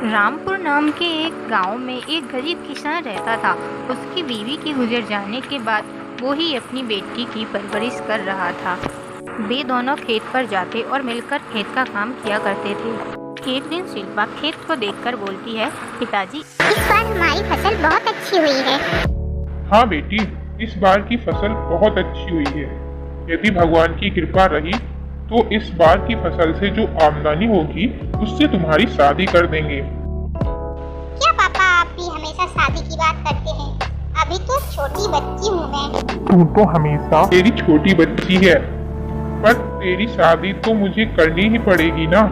रामपुर नाम के एक गांव में एक गरीब किसान रहता था। उसकी बीवी के गुजर जाने के बाद वो ही अपनी बेटी की परवरिश कर रहा था। वे दोनों खेत पर जाते और मिलकर खेत का काम किया करते थे। एक दिन शिल्पा खेत को देखकर बोलती है, पिताजी, इस बार हमारी फसल बहुत अच्छी हुई है। हाँ बेटी, इस बार की फसल बहुत अच्छी हुई है। यदि भगवान की कृपा रही तो इस बार की फसल से जो आमदनी होगी उससे तुम्हारी शादी कर देंगे। क्या पापा, आप भी हमेशा शादी की बात करते हैं? अभी तो छोटी बच्ची हूँ मैं। तू तो हमेशा तेरी छोटी बच्ची है, पर तेरी शादी तो मुझे करनी ही पड़ेगी ना।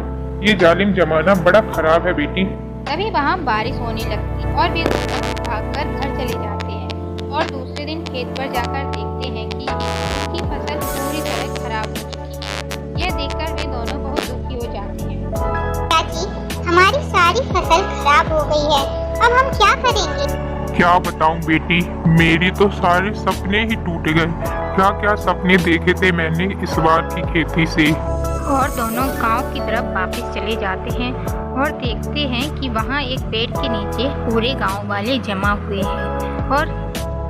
ये जालिम जमाना बड़ा खराब है बेटी। तभी वहाँ बारिश होने लगती और वे भागकर घर चले जाते हैं और दूसरे दिन खेत पर जाकर देखते हैं कि उनकी फसल पूरी तरह खराब हो चुकी है। यह देखकर वे दोनों बहुत दुखी हो जाते हैं। चाची, हमारी सारी फसल खराब हो गई है, अब हम क्या करेंगे? क्या बताऊं बेटी, मेरी तो सारे सपने ही टूट गए। क्या क्या सपने देखे थे मैंने इस बार की खेती से। और दोनों गांव की तरफ वापस चले जाते हैं और देखते हैं कि वहाँ एक पेड़ के नीचे पूरे गांव वाले जमा हुए हैं और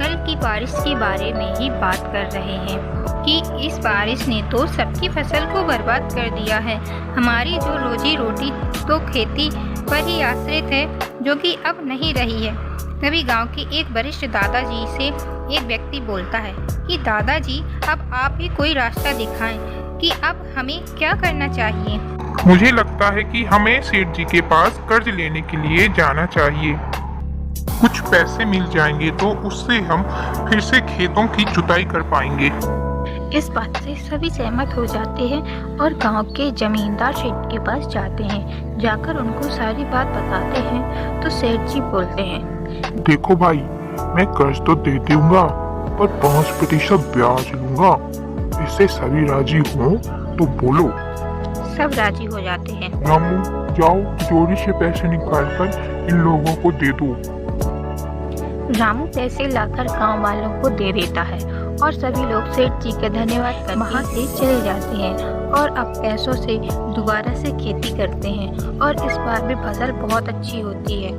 कल की बारिश के बारे में ही बात कर रहे हैं कि इस बारिश ने तो सबकी फसल को बर्बाद कर दिया है। हमारी जो रोजी रोटी तो खेती पर ही आश्रित है, जो कि अब नहीं रही है। तभी गांव के एक वरिष्ठ दादाजी से एक व्यक्ति बोलता है कि दादाजी, अब आप ही कोई रास्ता दिखाएं कि अब हमें क्या करना चाहिए। मुझे लगता है कि हमें सेठ जी के पास कर्ज लेने के लिए जाना चाहिए। कुछ पैसे मिल जाएंगे तो उससे हम फिर से खेतों की जुताई कर पाएंगे। इस बात से सभी सहमत हो जाते हैं और गांव के जमींदार सेठ के पास जाते हैं। जाकर उनको सारी बात बताते हैं तो सेठ जी बोलते हैं, देखो भाई, मैं कर्ज तो दे दूंगा पर 5% ब्याज लूंगा। इससे सभी राजी हो तो बोलो। सब राजी हो जाते हैं। रामू, जाओ चोरी से पैसे निकाल कर इन लोगों को दे दो। रामू पैसे लाकर गांव वालों को दे देता है और सभी लोग सेठ जी का धन्यवाद कर वहाँ से चले जाते हैं और अब पैसों से दोबारा से खेती करते हैं और इस बार भी फसल बहुत अच्छी होती है।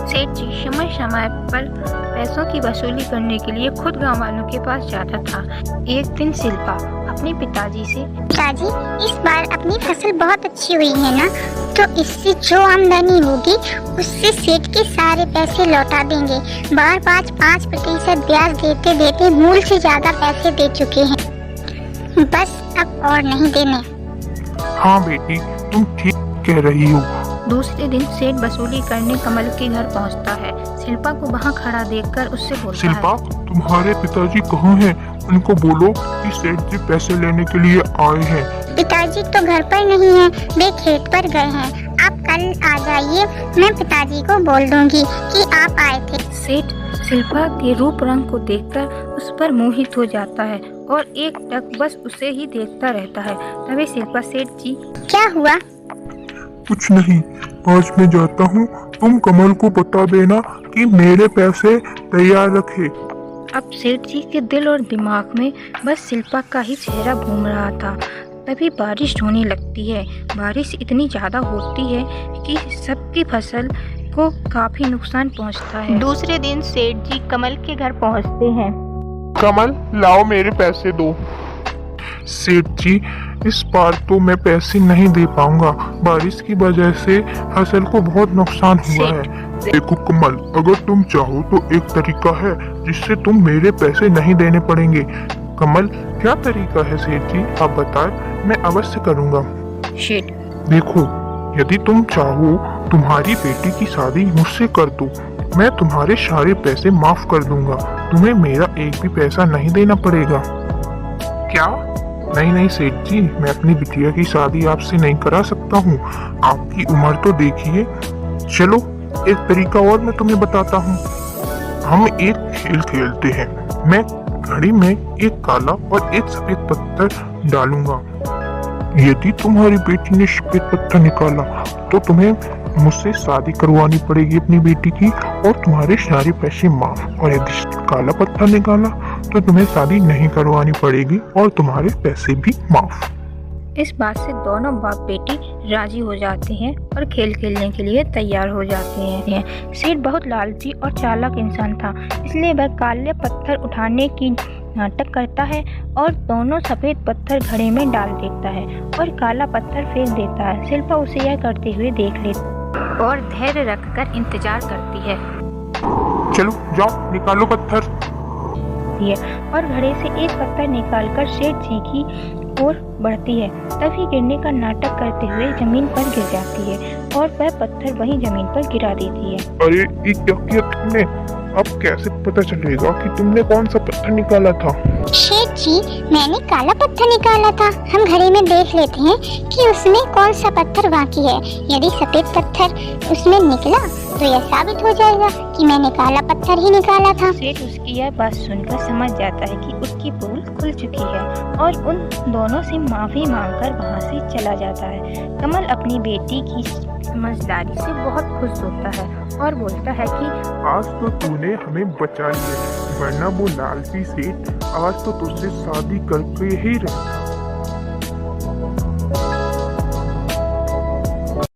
सेठ जी समय समय पर पैसों की वसूली करने के लिए खुद गांव वालों के पास जाता था। एक दिन शिल्पा अपने पिताजी से, पिताजी, इस बार अपनी फसल बहुत अच्छी हुई है ना, तो इससे जो आमदनी होगी उससे सेठ के सारे पैसे लौटा देंगे। बार 5% ब्याज देते देते मूल से ज्यादा पैसे दे चुके हैं, बस अब और नहीं देने। हाँ बेटी, तुम ठीक कह रही हो। दूसरे दिन सेठ वसूली करने कमल के घर पहुंचता है। शिल्पा को वहां खड़ा देखकर उससे बोलता शिल्पा, है, तुम्हारे पिताजी कहाँ हैं? उनको बोलो कि सेठ जी पैसे लेने के लिए आए हैं। पिताजी तो घर पर नहीं है, वे खेत पर गए हैं। आप कल आ जाइए, मैं पिताजी को बोल दूंगी कि आप आए थे। सेठ शिल्पा के रूप रंग को देखकर उस पर मोहित हो जाता है और एक टक बस उसे ही देखता रहता है। तभी शिल्पा, सेठ जी, क्या हुआ? कुछ नहीं, आज मैं जाता हूँ, तुम कमल को बता देना कि मेरे पैसे तैयार रखे। अब सेठ जी के दिल और दिमाग में बस शिल्पा का ही चेहरा घूम रहा था। तभी बारिश होने लगती है। बारिश इतनी ज्यादा होती है कि सबकी फसल को काफी नुकसान पहुंचता है। दूसरे दिन सेठ जी कमल के घर पहुंचते हैं। कमल, लाओ मेरे पैसे दो। सेठ जी, इस बार तो मैं पैसे नहीं दे पाऊंगा। बारिश की वजह से फसल को बहुत नुकसान हुआ है। देखो कमल, अगर तुम चाहो तो एक तरीका है जिससे तुम मेरे पैसे नहीं देने पड़ेंगे। कमल, क्या तरीका है सेठ जी? आप बताएं, मैं अवश्य करूंगा। सेठ, देखो, यदि तुम चाहो तुम्हारी बेटी की शादी मुझसे कर दो, मैं तुम्हारे सारे पैसे माफ कर दूंगा। तुम्हें मेरा एक भी पैसा नहीं देना पड़ेगा। क्या? नहीं सेठ जी, मैं अपनी बिटिया की शादी आपसे नहीं करा सकता हूँ। आपकी उम्र तो देखिए। चलो, एक तरीका और मैं तुम्हें बताता हूँ। हम एक खेल खेलते हैं। मैं घड़ी में एक काला और एक सफेद पत्थर डालूंगा। यदि तुम्हारी बेटी ने सफेद पत्थर निकाला तो तुम्हें मुझसे शादी करवानी पड़ेगी अपनी बेटी की और तुम्हारे सारे पैसे माफ। और यदि काला पत्थर निकाला तो तुम्हें शादी नहीं करवानी पड़ेगी और तुम्हारे पैसे भी माफ। इस बात से दोनों बाप बेटी राजी हो जाते हैं और खेल खेलने के लिए तैयार हो जाते हैं। सेठ बहुत लालची और चालाक इंसान था, इसलिए वह काले पत्थर उठाने की नाटक करता है और दोनों सफ़ेद पत्थर घड़े में डाल देता है और काला पत्थर फेंक देता है। शिल्पा उसे यह करते हुए देख लेती और धैर्य रखकर इंतजार करती है चलो जाओ निकालो पत्थर। और घड़े से एक पत्थर निकालकर सेठ जी की ओर बढ़ती है। तभी गिरने का नाटक करते हुए जमीन पर गिर जाती है और वह पत्थर वहीं जमीन पर गिरा देती है। अरे ये क्या किया तुमने? अब कैसे पता चलेगा कि तुमने कौन सा पत्थर निकाला था? शेठ जी, मैंने काला पत्थर निकाला था। हम घड़े में देख लेते हैं कि उसमें कौन सा पत्थर बाकी है। यदि सफेद पत्थर उसमें निकला तो यह साबित हो जाएगा कि मैंने काला पत्थर ही निकाला था। सेठ उसकी यह बात सुनकर समझ जाता है कि उसकी भूल खुल चुकी है और उन दोनों से माफी मांगकर वहाँ से चला जाता है। कमल अपनी बेटी की समझदारी से बहुत खुश होता है और बोलता है कि आज तो तूने हमें बचा लिया, वरना वो लालची सेठ आज तो तुझसे शादी करके ही रहता।